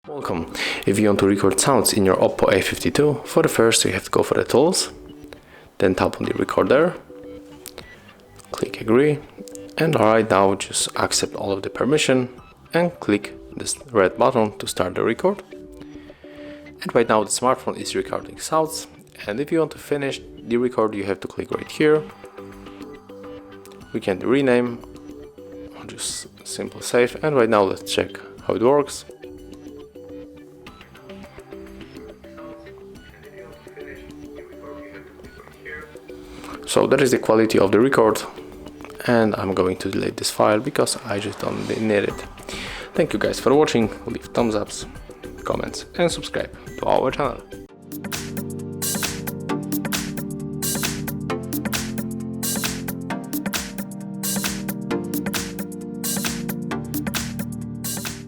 Welcome. If you want to record sounds in your Oppo A52, for the first you have to go for the tools, then tap on the recorder, click agree, and right now just accept all of the permission and click this red button to start the record. And right now the smartphone is recording sounds, and if you want to finish the record you have to click right here. We can rename or just simply save, and right now let's check how it works. So that is the quality of the record, and I'm going to delete this file because I just don't need it. Thank you guys for watching. Leave thumbs ups, comments and subscribe to our channel.